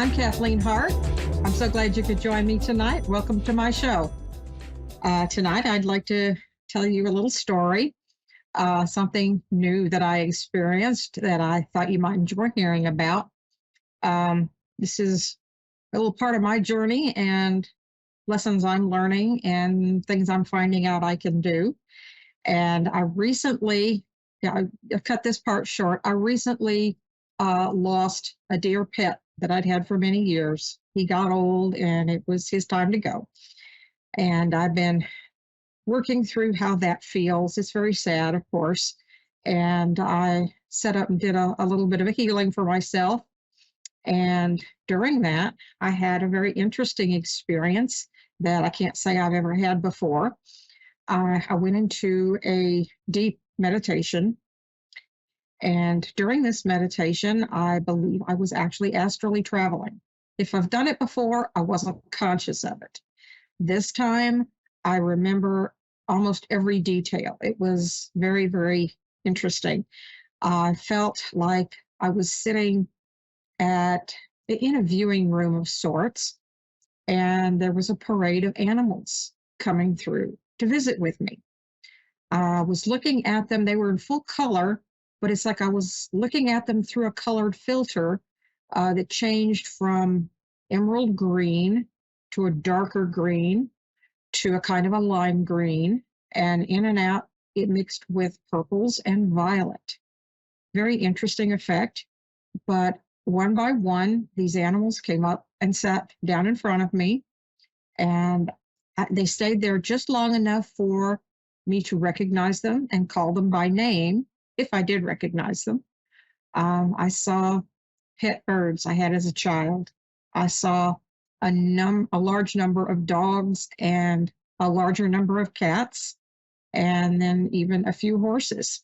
I'm Kathleen Hart. I'm so glad you could join me tonight. Welcome to my show. Tonight, I'd like to tell you a little story, something new that I experienced that I thought you might enjoy hearing about. This is a little part of my journey and lessons I'm learning and things I'm finding out I can do. And I recently, I cut this part short. I recently lost a dear pet that I'd had for many years. He got old and it was his time to go. And I've been working through how that feels. It's very sad, of course. And I set up and did a little bit of a healing for myself. And during that, I had a very interesting experience that I can't say I've ever had before. I went into a deep meditation. And during this meditation, I believe I was actually astrally traveling. If I've done it before, I wasn't conscious of it. This time, I remember almost every detail. It was very, very interesting. I felt like I was sitting in a viewing room of sorts, and there was a parade of animals coming through to visit with me. I was looking at them. They were in full color, but it's like I was looking at them through a colored filter that changed from emerald green to a darker green to a kind of a lime green, and in and out it mixed with purples and violet. Very interesting effect. But one by one, these animals came up and sat down in front of me, and they stayed there just long enough for me to recognize them and call them by name, if I did recognize them. I saw pet birds I had as a child. I saw a large number of dogs and a larger number of cats, and then even a few horses.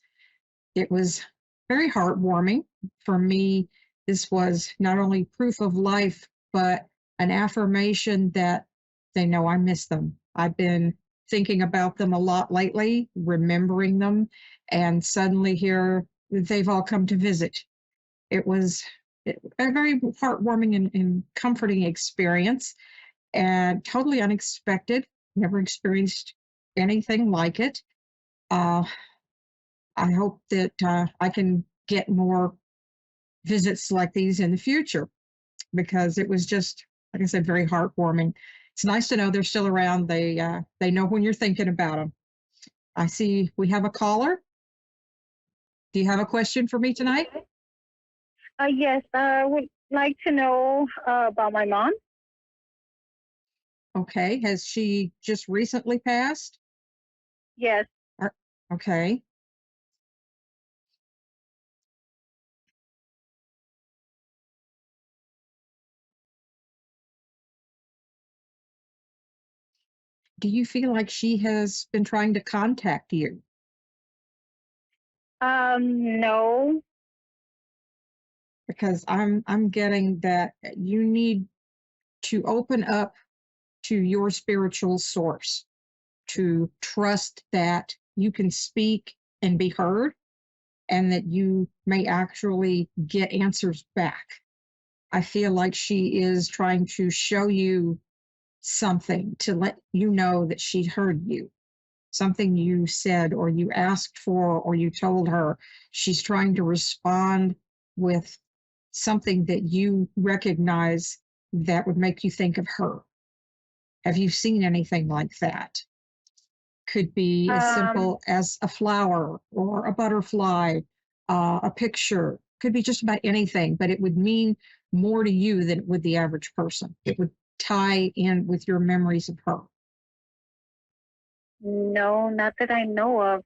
It was very heartwarming. For me, this was not only proof of life, but an affirmation that they know I miss them. I've been thinking about them a lot lately, remembering them, and suddenly here they've all come to visit. It was a very heartwarming and comforting experience, and totally unexpected. Never experienced anything like it. I hope that I can get more visits like these in the future, because it was just, like I said, very heartwarming. It's nice to know they're still around. They know when you're thinking about them. I see we have a caller. Do you have a question for me tonight? Yes, I would like to know about my mom. Okay. Has she just recently passed? Yes. Okay. Do you feel like she has been trying to contact you? No. Because I'm getting that you need to open up to your spiritual source, to trust that you can speak and be heard, and that you may actually get answers back. I feel like she is trying to show you something to let you know that she heard you, something you said or you asked for or you told her. She's trying to respond with something that you recognize that would make you think of her. Have you seen anything like that? Could be as Um, simple as a flower or a butterfly, a picture. Could be just about anything, but it would mean more to you than it would the average person. It would tie in with your memories of her. no, not that I know of.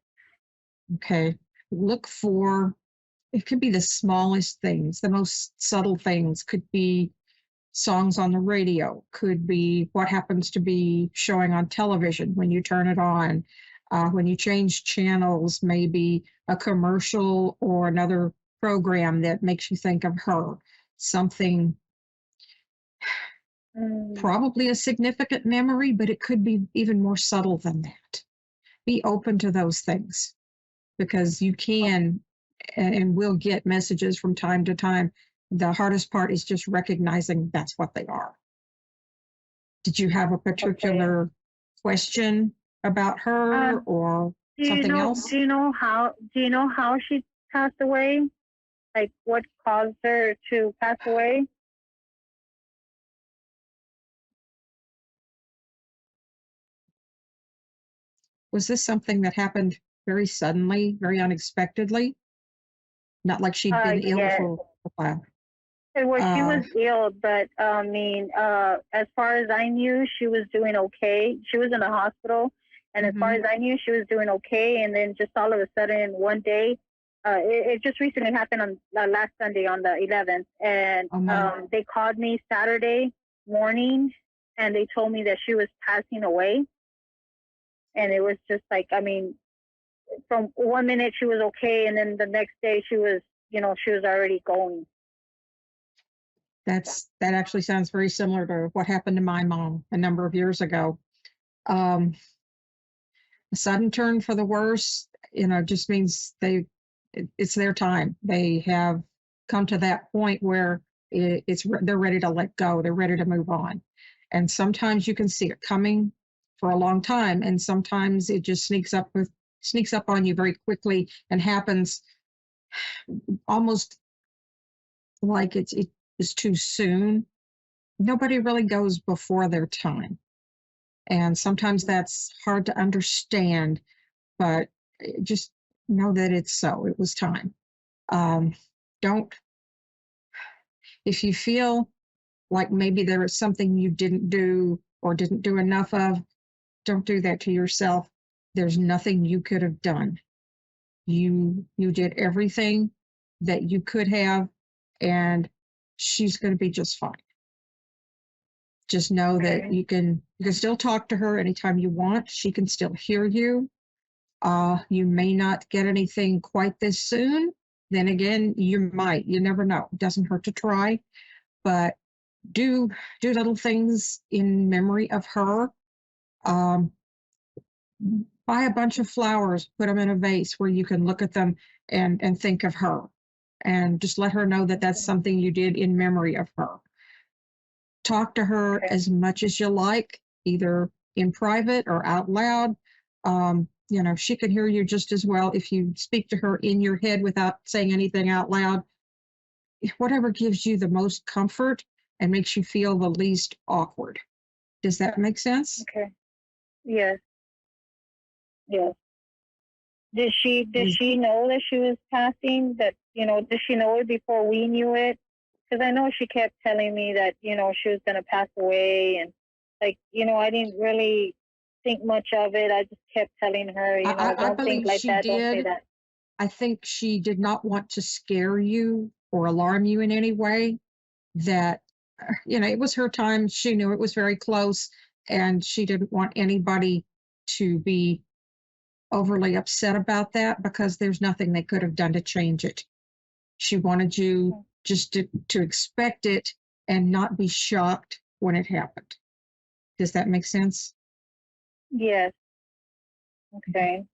Okay. Look for, it could be the smallest things, the most subtle things, could be songs on the radio, could be what happens to be showing on television when you turn it on. When you change channels, maybe a commercial or another program that makes you think of her. Something, Mm, probably a significant memory, but it could be even more subtle than that. Be open to those things, because you o- can and will get messages from time to time The hardest part is just recognizing that's what they are. Did you have a particular question about her or something else? Do you know how she passed away? Like what caused her to pass away? Was this something that happened very suddenly, very unexpectedly? Not like she'd been ill Yes. for a while. Well, she Uh, was ill, but I mean, as far as I knew, she was doing okay. She was in the hospital, and as far mhm. as I knew, she was doing okay. And then just all of a sudden, one day, it just recently happened on last Sunday on the 11th, and Oh my, they called me Saturday morning, and they told me that she was passing away. And it was just like, I mean, from one minute she was okay, and then the next day she was, she was already going. that actually sounds very similar to what happened to my mom a number of years ago. Um, a sudden turn for the worse, just means it's their time. They have come to that point where they're ready to let go. They're ready to move on. And sometimes you can see it coming for a long time, and sometimes it just sneaks up on you very quickly and happens almost like it was too soon. Nobody really goes before their time. And sometimes that's hard to understand, but just know that it's so. It was time. Um, don't, if you feel like maybe there is something you didn't do or didn't do enough of, don't do that to yourself. There's nothing you could have done. You did everything that you could have, and she's going to be just fine. Just know that you can still talk to her anytime you want. She can still hear you. You may not get anything quite this soon. Then again, you might. You never know. It doesn't hurt to try, but do little things in memory of her. Um, buy a bunch of flowers, put them in a vase where you can look at them and think of her, and just let her know that that's something you did in memory of her. Talk to her as much as you like, either in private or out loud. She can hear you just as well if you speak to her in your head without saying anything out loud. Whatever gives you the most comfort and makes you feel the least awkward. Does that make sense? Okay. Yes. Yes. Did she know that she was passing? That did she know it before we knew it? Because I know she kept telling me that she was gonna pass away, and like I didn't really think much of it. I just kept telling her, I don't think believe like she that, don't say did. that. I think she did not want to scare you or alarm you in any way. That, it was her time. She knew it was very close, and she didn't want anybody to be overly upset about that because there's nothing they could have done to change it. She wanted you just to expect it and not be shocked when it happened. Does that make sense? Yes. Okay.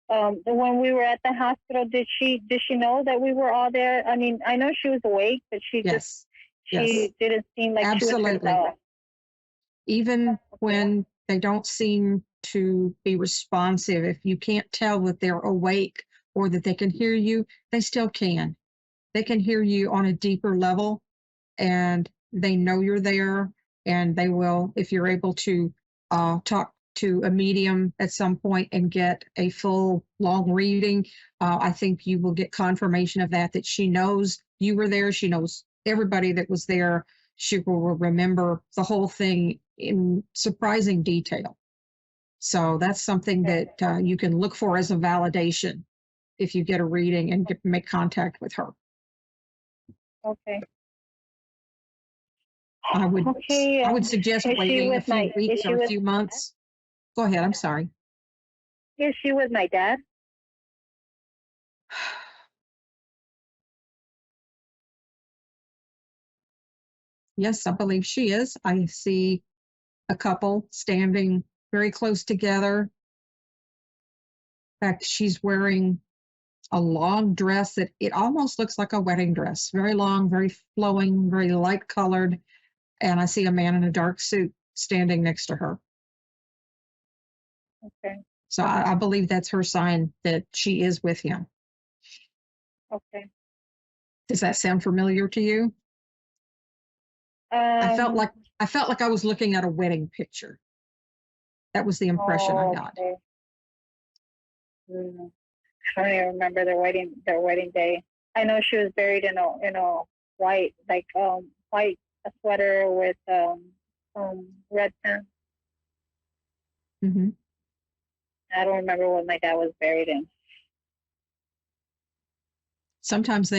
When we were at the hospital, did she know that we were all there? I mean, I know she was awake, but Yes. Yes. she didn't seem like she was Absolutely. herself. Even when they don't seem to be responsive, if you can't tell that they're awake or that they can hear you, they still can. They can hear you on a deeper level, and they know you're there, and they will, if you're able to talk to a medium at some point and get a full long reading, I think you will get confirmation of that she knows you were there. She knows everybody that was there. She will remember the whole thing in surprising detail. So that's something that you can look for as a validation if you get a reading and make contact with her. Okay. I would Okay. I would suggest Is she waiting a with few my? Is weeks she or a with? few months. Go ahead. I'm sorry. Is she with my dad? Yes, I believe she is. I see a couple standing very close together. In fact, she's wearing a long dress that it almost looks like a wedding dress, very long, very flowing, very light colored. And I see a man in a dark suit standing next to her. Okay. So I believe that's her sign that she is with him. Okay. Does that sound familiar to you? I felt Um. like I was looking at a wedding picture. That was the impression I Oh, got. okay. I don't even remember their wedding day. I know she was buried in a white white sweater with red pants. Hmm. I don't remember what my dad was buried in. Sometimes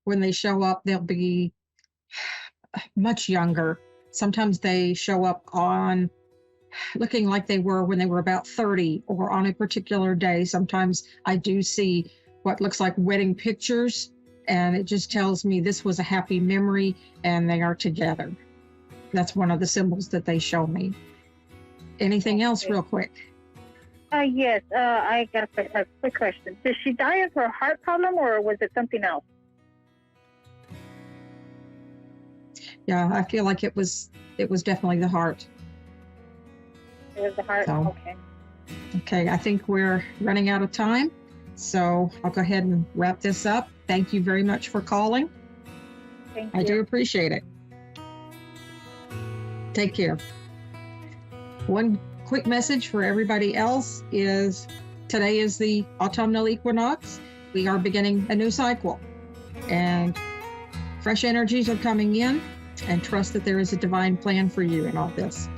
when they show up, they'll be much younger. Sometimes they show up on looking like they were when they were about 30 or on a particular day. Sometimes I do see what looks like wedding pictures, and it just tells me this was a happy memory and they are together. That's one of the symbols that they show me. Anything else, Okay. real quick? Yes. I got a quick question. Did she die of her heart problem, or was it something else? Yeah, I feel like it was definitely the heart. It was the heart. So, Okay. okay, I think we're running out of time. So I'll go ahead and wrap this up. Thank you very much for calling. Thank I you. do appreciate it. Take care. One quick message for everybody else is today is the autumnal equinox. We are beginning a new cycle, and fresh energies are coming in, and trust that there is a divine plan for you in all this.